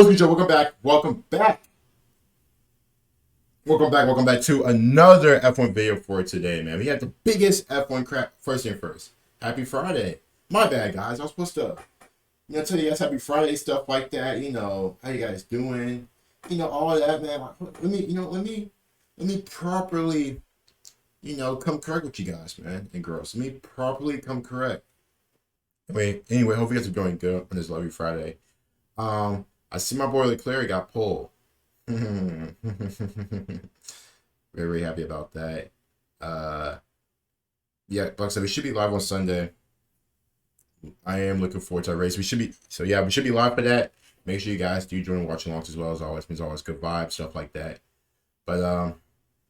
Welcome back. Welcome back to another F1 video for today, man. We had the biggest F1 crap. First thing first, happy Friday. My bad, guys. I was supposed to, tell you guys happy Friday, stuff like that. How you guys doing? All of that, man. Let me properly, come correct with you guys, man and girls. Let me properly come correct. Anyway, hope you guys are doing good on this lovely Friday. I see my boy Leclerc got pulled. Very, very happy about that. Yeah, like I said, we should be live on Sunday. I am looking forward to our race. We should be live for that. Make sure you guys do join watching alongs as well. As always, means always good vibes, stuff like that. But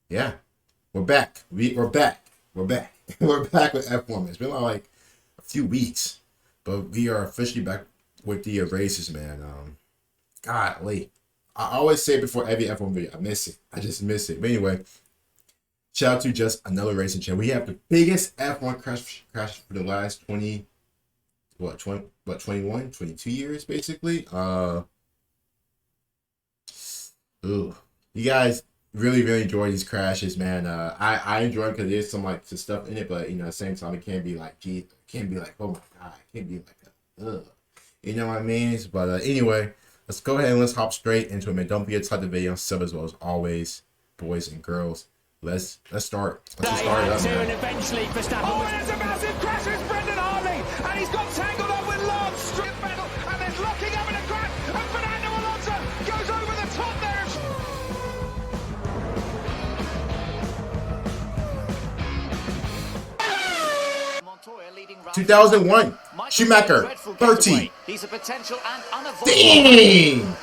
yeah, we're back. We're back. We're back with F1. It's been like a few weeks, but we are officially back with the races, man. Golly. I always say before every F1 video, I miss it. I just miss it. But anyway, shout out to just another racing channel. We have the biggest F1 crash for the last 21, 22 years, basically. You guys really, really enjoy these crashes, man. I enjoy it because there's some stuff in it, but at the same time, it can't be like, gee, it can't be like, oh my god, it can't be like ugh. You know what I mean? But anyway, let's go ahead and let's hop straight into it, man. Don't forget to like the video, sub as well as always, boys and girls. Let's start. Let's start it up, man. And eventually Verstappen there's a massive crash. It's Brendan Hartley, and he's got tangled up with Lance. Strip battle, and there's locking up in a crash. And Fernando Alonso goes over the top there. 2001, Schumacher, 30. He's a potential and unavoidable. Dang!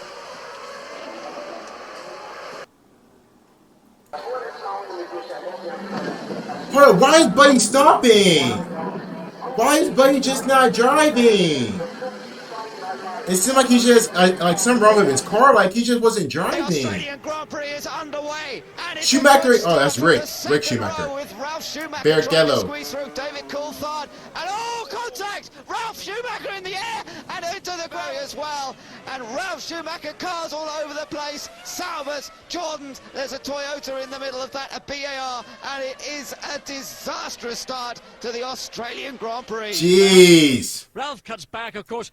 Hold on, why is Buddy stopping? Why is Buddy just not driving? It seemed like he just, like something wrong with his car, like he just wasn't driving. The Australian Grand Prix is underway. Schumacher, oh that's Rick Schumacher. Barrichello. Squeeze through David Coulthard, and contact! Ralph Schumacher in the air and into the ground as well. And Ralph Schumacher, cars all over the place. Salvers, Jordans, there's a Toyota in the middle of that, a BAR, and it is a disastrous start to the Australian Grand Prix. Jeez. Ralph cuts back, of course.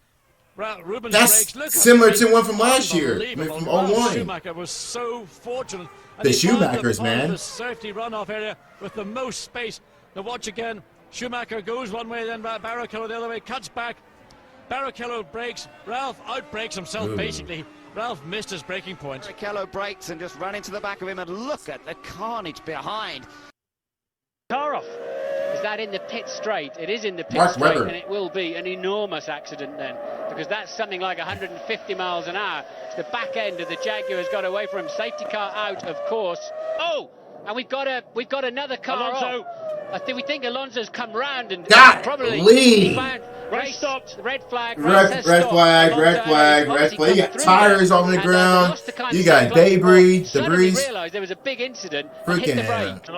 Ruben's that's brakes. similar to one from last year, from 01. Schumacher was so fortunate. And the Schumachers, man. The safety runoff area with the most space. Now watch again. Schumacher goes one way, then Barrichello the other way, cuts back. Barrichello brakes. Ralph outbrakes himself, basically. Ralph missed his braking point. Barrichello brakes and just ran into the back of him, and look at the carnage behind. Car off. Is that in the pit straight? It is in the pit straight, and it will be an enormous accident then, because that's something like 150 miles an hour. The back end of the Jaguar's got away from him. Safety car out, of course. Oh, and we've got another car Alonso. off. We think Alonso's come round and God, probably found race stopped. Red flag. Red flag. You got tires on the ground. You got debris. Suddenly realised there was a big incident. Hit the brake.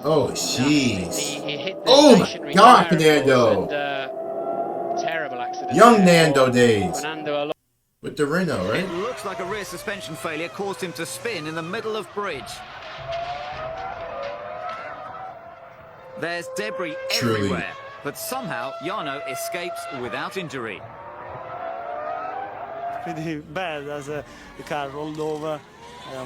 Oh, jeez. He hit the oh my stationary God, tire, Fernando. And, terrible accident. Young Nando days. Fernando with the Renault, right? It looks like a rear suspension failure caused him to spin in the middle of bridge. There's debris everywhere, but somehow Jarno escapes without injury. Pretty bad as the car rolled over.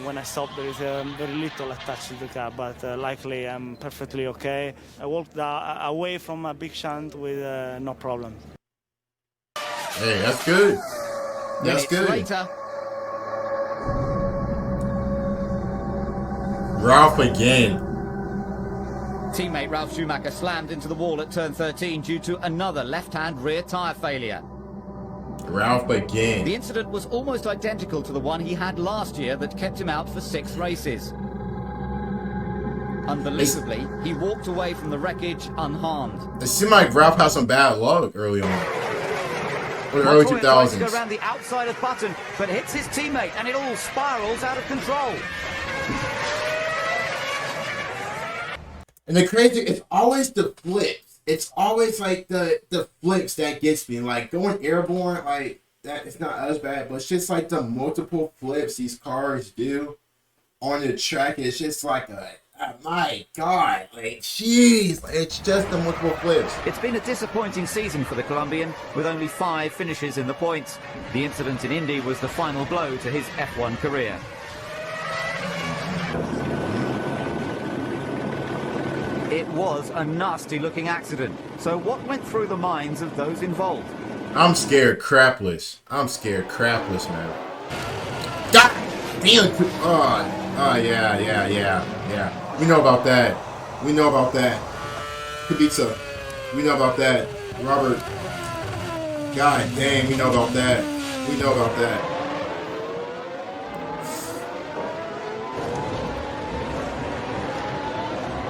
When I stopped, there is very little attached to the car, but luckily I'm perfectly okay. I walked away from a big shunt with no problem. Hey, that's good. That's good. Later. Ralph again. Teammate Ralf Schumacher slammed into the wall at turn 13 due to another left-hand rear tyre failure. Ralph again. The incident was almost identical to the one he had last year that kept him out for 6 races. Unbelievably, he walked away from the wreckage unharmed. It seemed like Ralph had some bad luck early on. In the early 2000s. To go around the outside of Button, but hits his teammate, and it all spirals out of control. And the crazy, it's always the flips. It's always like the flips that gets me. Like going airborne, like that it's not as bad, but it's just like the multiple flips these cars do on the track. It's just like my God, like, jeez, it's just the multiple flips. It's been a disappointing season for the Colombian, with only 5 finishes in the points. The incident in Indy was the final blow to his F1 career. It was a nasty-looking accident. So what went through the minds of those involved? I'm scared crapless. I'm scared crapless, man. God damn. Oh, yeah. We know about that. We know about that. Kubica. We know about that. Robert. God dang, we know about that. We know about that.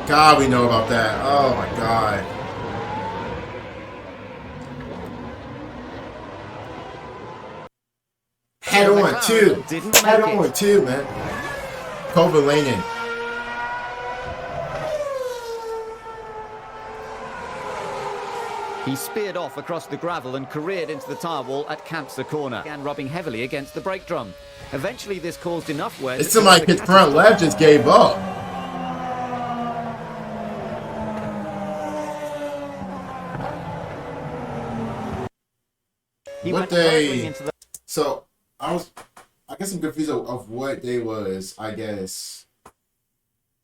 God, we know about that. Oh my God. Head on too. Head on too, man. Kovalainen. He speared off across the gravel and careered into the tyre wall at Kampster corner, and rubbing heavily against the brake drum. Eventually, this caused enough wear. It seemed like his front left just gave up. So I guess I'm confused of what they was. I guess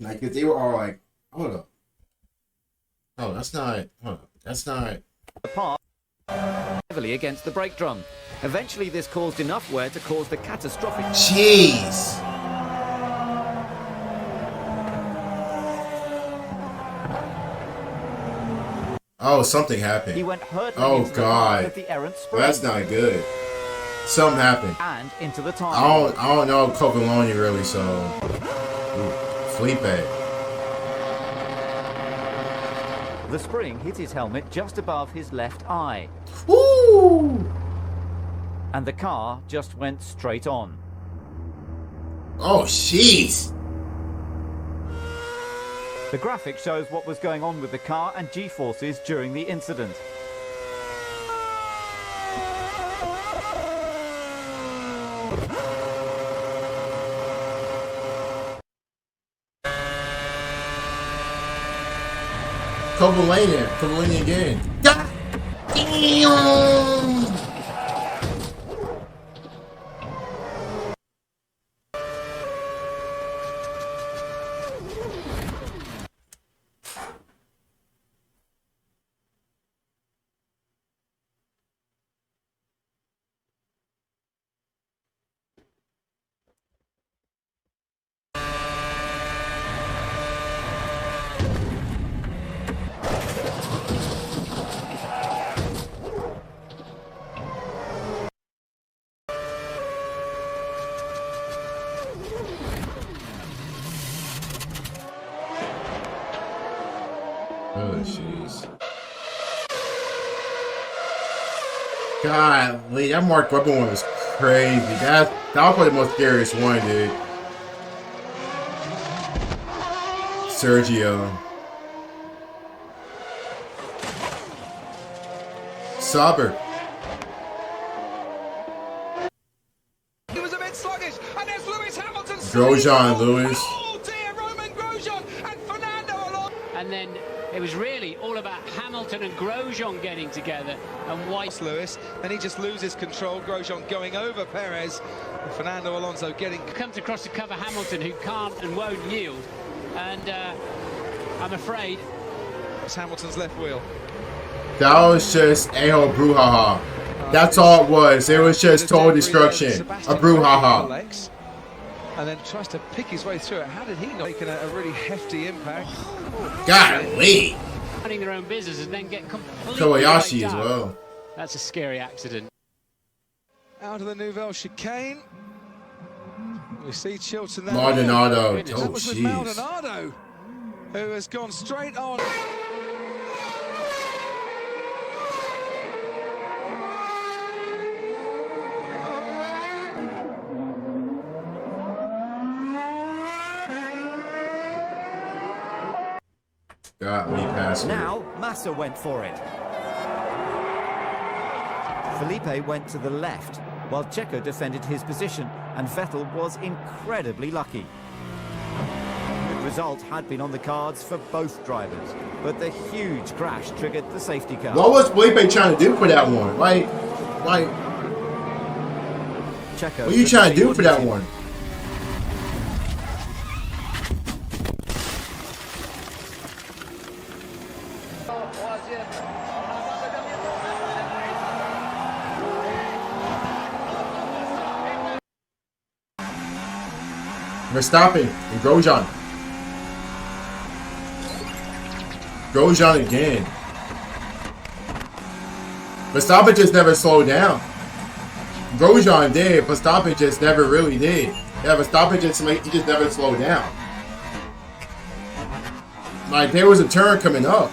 like if they were all like, hold up. Oh, that's not. Hold up. That's not. Apart heavily against the brake drum. Eventually, this caused enough wear to cause the catastrophic. Jeez. Oh, something happened. He went hurtling oh into God. the errant spring. Well, that's not good. Something happened. And into the time. I don't know Covaloni really, so Felipe. The spring hit his helmet just above his left eye. Woo! And the car just went straight on. Oh, jeez. The graphic shows what was going on with the car and G-forces during the incident. Kovalainen again. God damn! Oh, jeez. God, that Mark Webber one was crazy. That was probably the most scariest one, dude. Sergio. Sauber. He was a bit sluggish, and there's Lewis Hamilton. Grosjean, Lewis. Oh dear, Roman Grosjean and Fernando Alonso. And then it was really all about Hamilton and Grosjean getting together, and White Lewis, then he just loses control. Grosjean going over Perez, and Fernando Alonso getting comes across to cover Hamilton, who can't and won't yield, and I'm afraid it's Hamilton's left wheel. That was just a whole brouhaha. That's all it was. It was just total destruction. A brouhaha. And then tries to pick his way through it. How did he not make a really hefty impact? Golly. running their own business and then get completely Kobayashi as well. That's a scary accident. Out of the Nouvelle chicane. We see Chilton there. Maldonado. That Oh, was with jeez. Maldonado, who has gone straight on. Got me past it. Now, Massa went for it. Felipe went to the left, while Checo defended his position, and Vettel was incredibly lucky. A good result had been on the cards for both drivers, but the huge crash triggered the safety car. What was Felipe trying to do for that one? Like, Checo, what are you trying to do for that one? Verstappen and Grosjean. Grosjean again. Verstappen just never slowed down. Grosjean did, Verstappen just never really did. Yeah, Verstappen he just never slowed down. Like, there was a turn coming up.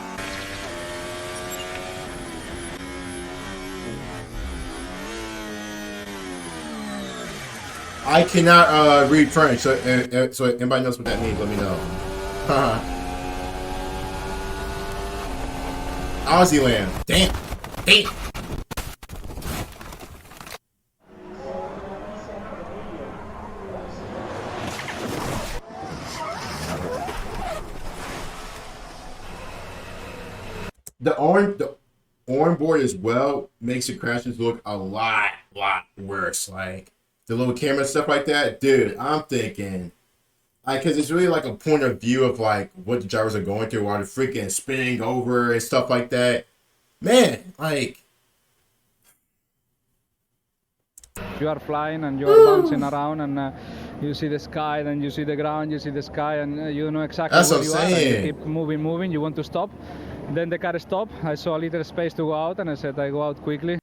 I cannot read French, so anybody knows what that means, let me know. Aussie land. Damn. Damn. The orange board as well makes the crashes look a lot worse. Like, the little camera stuff like that, dude, I'm thinking, like, because it's really like a point of view of like what the drivers are going through while they're freaking spinning over and stuff like that. Man, like, you are flying and you are bouncing around, and you see the sky, then you see the ground, you see the sky, and you know exactly where you are. And you keep moving. You want to stop. Then the car stopped. I saw a little space to go out, and I said I go out quickly.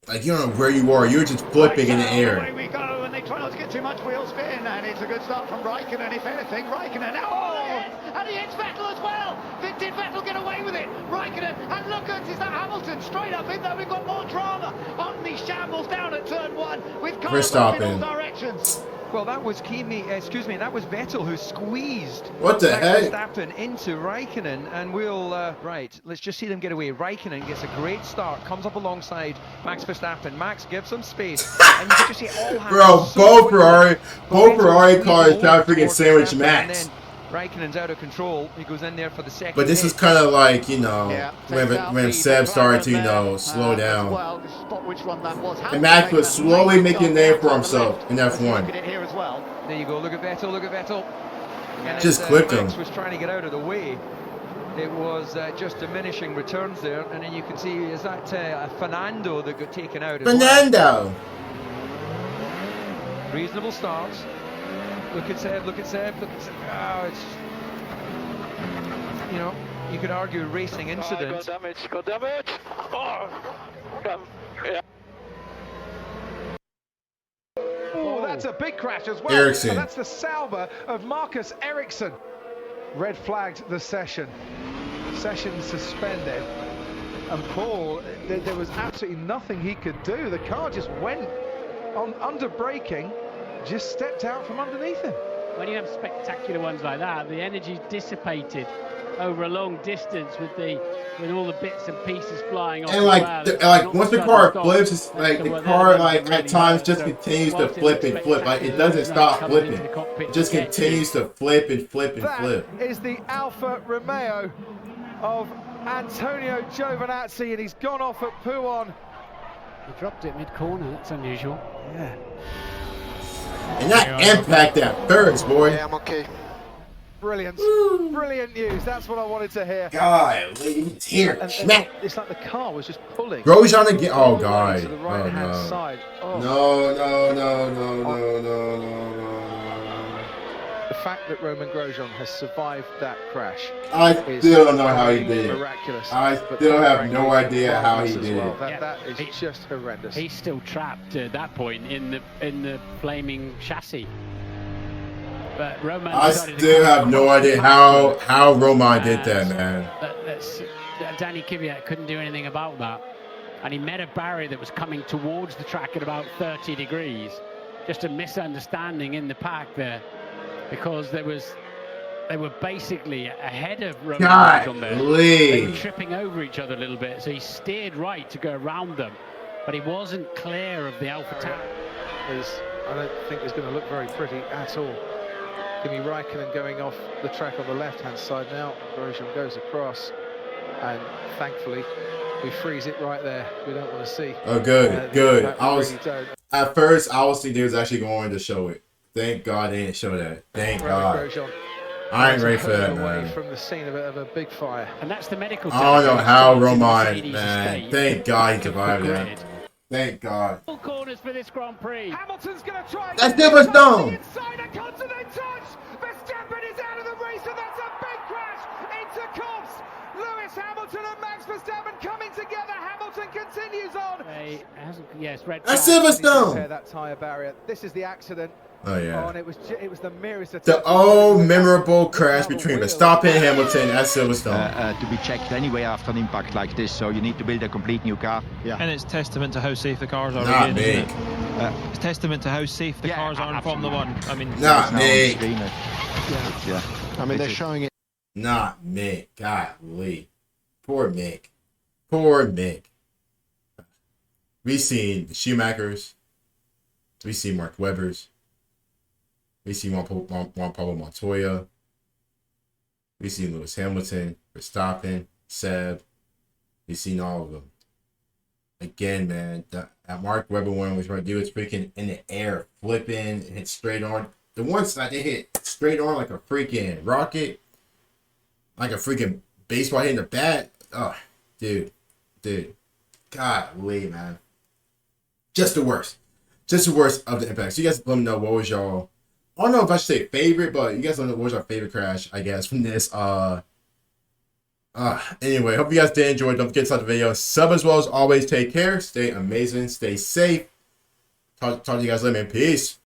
Like, you don't know where you are. You're just flipping in the air. Away we go, and they try not to get too much wheel spin, and it's a good start from Raikkonen, if anything. Raikkonen, and he hits Vettel as well. Did Vettel get away with it? Raikkonen, and look at, is that Hamilton straight up in there? We've got more drama on these shambles down at turn one with cars in all directions. Well, that was that was Vettel who squeezed what the heck? Verstappen into Raikkonen, and we'll right, let's just see them get away. Raikkonen gets a great start, comes up alongside Max Verstappen. Max gives some space, and you can just see all hands. Bro, both Ferrari cars try to freaking sandwich Max. Raikkonen's out of control. He goes in there for the second. But this is kind of like, you know, when Seb started to, you know, slow down. Well, spot which one that was. And Max was slowly making a name for himself in F1. There you go. Look at Vettel. Look at Vettel. And just clipped him. Max was trying to get out of the way. It was just diminishing returns there, and then you can see is that Fernando that got taken out. Fernando. Reasonable starts. Look at Seb, look at Seb, look at Seb. Oh, it's, you know, you could argue racing incident. Got damage. Oh, that's a big crash as well. Ericsson. And that's the Sauber of Marcus Ericsson. Red flagged the session. Session suspended. And Paul, there was absolutely nothing he could do. The car just went on under braking. Just stepped out from underneath him. When you have spectacular ones like that, the energy's dissipated over a long distance with all the bits and pieces flying off. And like once the car flips, it's like the car like at times just continues to flip and flip. Like it doesn't stop flipping. It just continues to flip and flip and flip. That is the Alfa Romeo of Antonio Giovinazzi, and he's gone off at Pouon. He dropped it mid-corner. That's unusual. Yeah. And that impact that first, boy. Yeah, I'm okay. Brilliant. Brilliant news. That's what I wanted to hear. God, it's here. Smack. It's like the car was just pulling. Grosjean again. Oh, God. To the right-hand side. Oh. No. The fact that Roman Grosjean has survived that crash. I still don't know how he did it. Miraculous. I still have no idea how he did it. That is just horrendous. He's still trapped at that point in the flaming chassis. But Roman, I still have no idea how Roman did that, man. Danny Kvyat couldn't do anything about that, and he met a barrier that was coming towards the track at about 30 degrees. Just a misunderstanding in the pack there, because they were basically ahead of Roman on there. They were tripping over each other a little bit, so he steered right to go around them. but he wasn't clear of the Alpha Tower. I don't think it's going to look very pretty at all. Kimi Raikkonen going off the track on the left-hand side now. Grosjean goes across, and thankfully we freeze it right there. We don't want to see. Oh, good, good. At first, I was thinking they was actually going to show it. Thank God they didn't show that. Thank God. I ain't ready for that, man. From the scene of a big fire. And that's the medical. I don't know how Roman, man. Thank God he survived that. Thank God. All corners for this Grand Prix. Hamilton's going to try. That's Silverstone. Inside a continent touch. Verstappen is out of the race, and that's a big crash into Cops. Lewis Hamilton and Max Verstappen coming together. Hamilton continues on. Yes, red. That's Silverstone. That tyre barrier. This is the accident. Oh yeah. And it was the merest attempt. The old memorable crash between Verstappen and Hamilton at Silverstone. To be checked anyway after an impact like this, so you need to build a complete new car. Yeah. And it's testament to how safe the cars are. Not again, me. isn't it? It's testament to how safe the cars are in Formula One. I mean, not me. Yeah. I mean, they're showing it. Not Mick. Golly. Poor Mick. Poor Mick. We seen the Schumachers. We seen Mark Webbers. We see Juan Pablo Montoya. We see Lewis Hamilton, Verstappen, Seb. We seen all of them. Again, man, that Mark Webber one was trying to do is freaking in the air, flipping, and hit straight on. The ones that they hit straight on like a freaking rocket, like a freaking baseball hitting the bat. Oh, dude. Golly, man. Just the worst. Just the worst of the impacts. So you guys let me know what was y'all. I don't know if I should say favorite, but you guys don't know what was our favorite crash, I guess, from this. Anyway, hope you guys did enjoy. Don't forget to like the video. Sub as well as always. Take care. Stay amazing. Stay safe. Talk to you guys later, man. Peace.